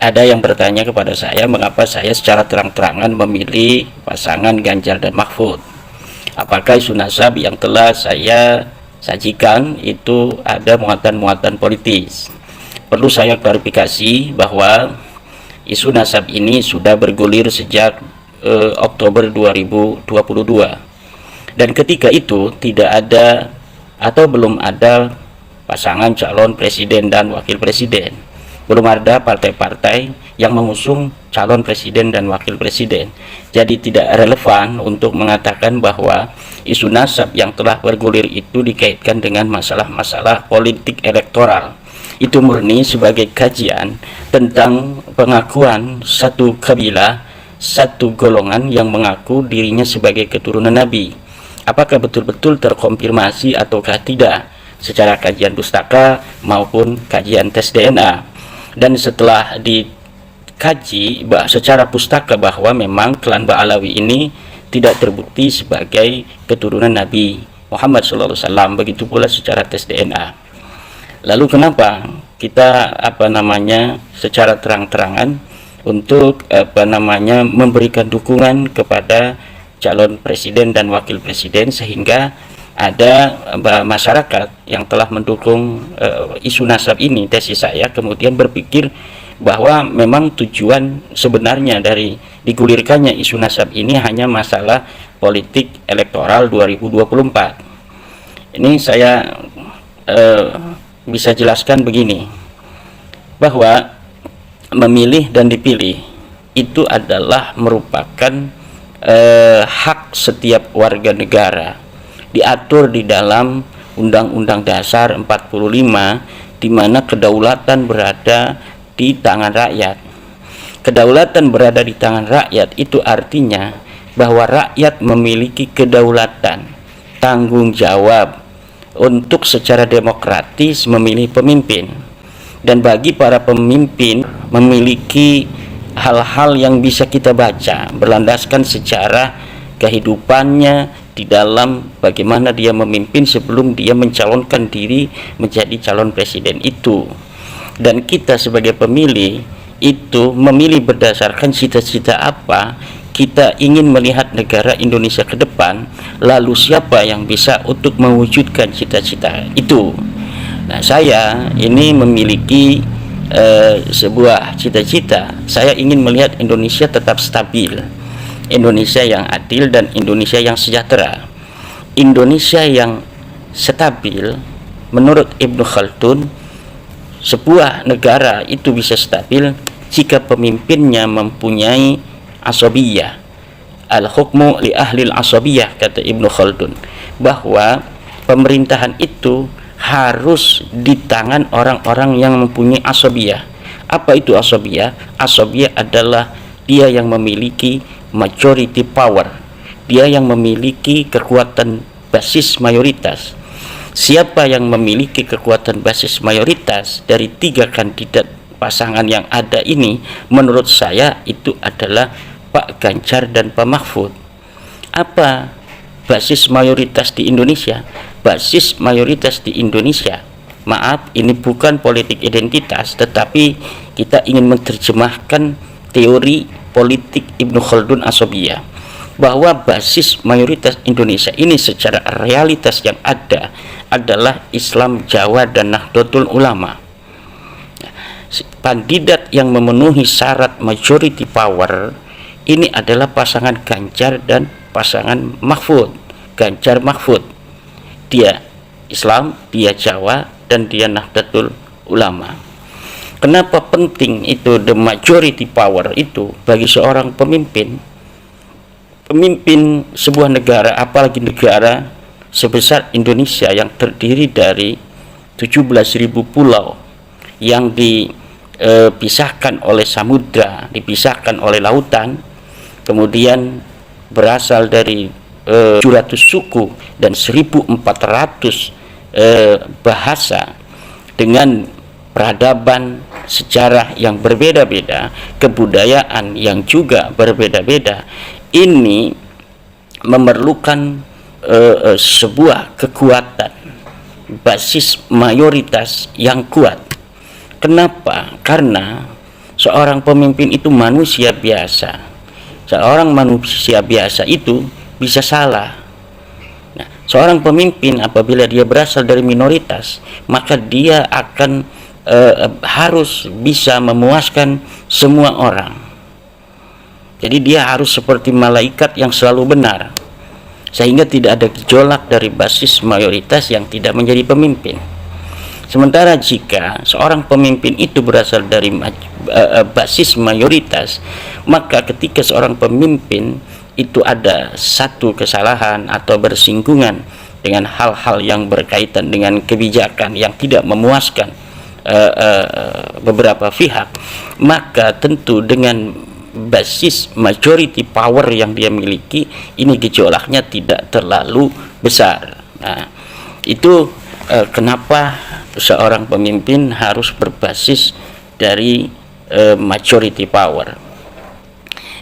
Ada yang bertanya kepada saya mengapa saya secara terang-terangan memilih pasangan Ganjar dan Mahfud. Apakah isu nasab yang telah saya sajikan itu ada muatan-muatan politis? Perlu saya klarifikasi bahwa isu nasab ini sudah bergulir sejak Oktober 2022, dan ketika itu tidak ada atau belum ada pasangan calon presiden dan wakil presiden, belum ada partai-partai yang mengusung calon presiden dan wakil presiden. Jadi tidak relevan untuk mengatakan bahwa isu nasab yang telah bergulir itu dikaitkan dengan masalah-masalah politik elektoral. Itu murni sebagai kajian tentang pengakuan satu kabilah, satu golongan yang mengaku dirinya sebagai keturunan Nabi. Apakah betul-betul terkonfirmasi ataukah tidak secara kajian pustaka maupun kajian tes DNA. Dan setelah dikaji secara pustaka bahwa memang klan Ba'alawi ini tidak terbukti sebagai keturunan Nabi Muhammad SAW, begitu pula secara tes DNA. Lalu kenapa kita secara terang-terangan untuk memberikan dukungan kepada calon presiden dan wakil presiden, sehingga ada masyarakat yang telah mendukung isu nasab ini, tesis saya, kemudian berpikir bahwa memang tujuan sebenarnya dari digulirkannya isu nasab ini hanya masalah politik elektoral 2024. Ini saya bisa jelaskan begini, bahwa memilih dan dipilih itu adalah merupakan hak setiap warga negara, diatur di dalam Undang-Undang Dasar 45, di mana kedaulatan berada di tangan rakyat. Kedaulatan berada di tangan rakyat itu artinya bahwa rakyat memiliki kedaulatan, tanggung jawab untuk secara demokratis memilih pemimpin. Dan bagi para pemimpin memiliki hal-hal yang bisa kita baca berlandaskan secara kehidupannya di dalam bagaimana dia memimpin sebelum dia mencalonkan diri menjadi calon presiden itu. Dan kita sebagai pemilih itu memilih berdasarkan cita-cita apa kita ingin melihat negara Indonesia ke depan, lalu siapa yang bisa untuk mewujudkan cita-cita itu. Nah, saya ini memiliki sebuah cita-cita. Saya ingin melihat Indonesia tetap stabil, Indonesia yang adil, dan Indonesia yang sejahtera. Indonesia yang stabil, menurut Ibnu Khaldun, sebuah negara itu bisa stabil jika pemimpinnya mempunyai asabiyah. Al-hukmu li ahlil asabiyah, kata Ibnu Khaldun, bahwa pemerintahan itu harus di tangan orang-orang yang mempunyai asabiyah. Apa itu asabiyah? Asabiyah adalah dia yang memiliki majority power, dia yang memiliki kekuatan basis mayoritas. Siapa yang memiliki kekuatan basis mayoritas dari tiga kandidat pasangan yang ada ini, menurut saya itu adalah Pak Ganjar dan Pak Mahfud. Apa basis mayoritas di Indonesia? Basis mayoritas di Indonesia, maaf, ini bukan politik identitas, tetapi kita ingin menerjemahkan teori politik Ibnu Khaldun asabiyah, bahwa basis mayoritas Indonesia ini secara realitas yang ada adalah Islam Jawa dan Nahdlatul Ulama. Kandidat yang memenuhi syarat majority power ini adalah pasangan Ganjar dan pasangan Mahfud. Ganjar Mahfud, dia Islam, dia Jawa, dan dia Nahdlatul Ulama. Kenapa penting itu the majority power itu bagi seorang pemimpin? Pemimpin sebuah negara, apalagi negara sebesar Indonesia yang terdiri dari 17.000 pulau yang dipisahkan oleh samudra, dipisahkan oleh lautan, kemudian berasal dari 700 suku dan 1.400 bahasa dengan peradaban sejarah yang berbeda-beda, kebudayaan yang juga berbeda-beda. Ini memerlukan sebuah kekuatan basis mayoritas yang kuat. Kenapa? Karena seorang pemimpin itu manusia biasa. Seorang manusia biasa itu bisa salah. Nah, seorang pemimpin apabila dia berasal dari minoritas, maka dia akan harus bisa memuaskan semua orang. Jadi dia harus seperti malaikat yang selalu benar, sehingga tidak ada gejolak dari basis mayoritas yang tidak menjadi pemimpin. Sementara jika seorang pemimpin itu berasal dari basis mayoritas, maka ketika seorang pemimpin itu ada satu kesalahan atau bersinggungan dengan hal-hal yang berkaitan dengan kebijakan yang tidak memuaskan beberapa pihak, maka tentu dengan basis majority power yang dia miliki, ini gejolaknya tidak terlalu besar. Nah, itu kenapa seorang pemimpin harus berbasis dari majority power.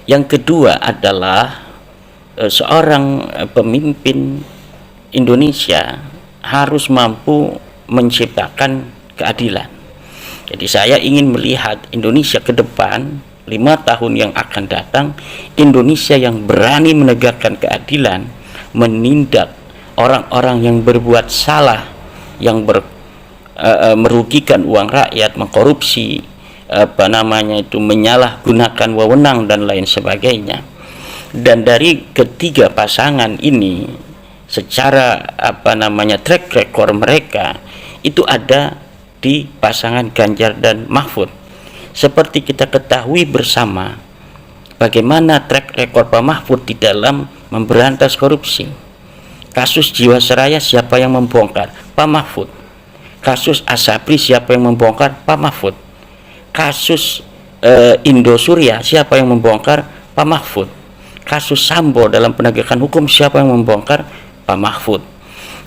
Yang kedua adalah seorang pemimpin Indonesia harus mampu menciptakan keadilan. Jadi saya ingin melihat Indonesia ke depan 5 tahun yang akan datang, Indonesia yang berani menegakkan keadilan, menindak orang-orang yang berbuat salah, yang merugikan uang rakyat, mengkorupsi, menyalahgunakan wewenang dan lain sebagainya. Dan dari ketiga pasangan ini, secara track record mereka itu ada di pasangan Ganjar dan Mahfud. Seperti kita ketahui bersama, bagaimana track record Pak Mahfud di dalam memberantas korupsi. Kasus Jiwasraya siapa yang membongkar? Pak Mahfud. Kasus Asabri siapa yang membongkar? Pak Mahfud. Kasus Indosuria siapa yang membongkar? Pak Mahfud. Kasus Sambo dalam penegakan hukum siapa yang membongkar? Pak Mahfud.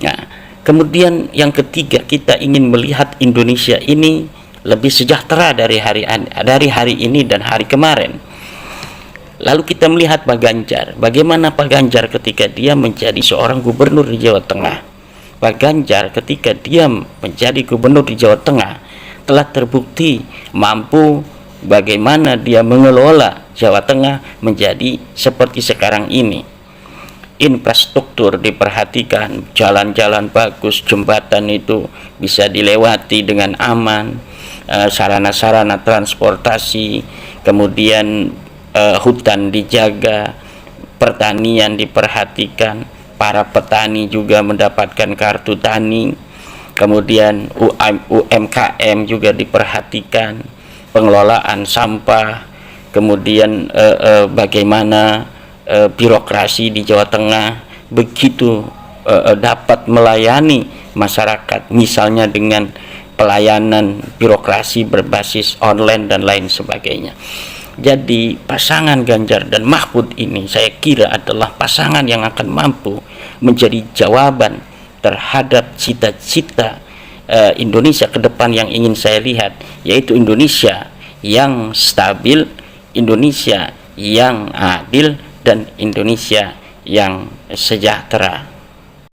Nah, kemudian yang ketiga, kita ingin melihat Indonesia ini lebih sejahtera dari hari ini dan hari kemarin. Lalu kita melihat Pak Ganjar, bagaimana Pak Ganjar ketika dia menjadi seorang gubernur di Jawa Tengah. Pak Ganjar ketika dia menjadi gubernur di Jawa Tengah telah terbukti mampu bagaimana dia mengelola Jawa Tengah menjadi seperti sekarang ini. Infrastruktur diperhatikan, jalan-jalan bagus, jembatan itu bisa dilewati dengan aman, sarana-sarana transportasi, kemudian hutan dijaga, pertanian diperhatikan, para petani juga mendapatkan kartu tani, kemudian UMKM juga diperhatikan, pengelolaan sampah, kemudian bagaimana birokrasi di Jawa Tengah begitu dapat melayani masyarakat, misalnya dengan pelayanan birokrasi berbasis online dan lain sebagainya. Jadi pasangan Ganjar dan Mahfud ini saya kira adalah pasangan yang akan mampu menjadi jawaban terhadap cita-cita Indonesia ke depan yang ingin saya lihat, yaitu Indonesia yang stabil, Indonesia yang adil, dan Indonesia yang sejahtera.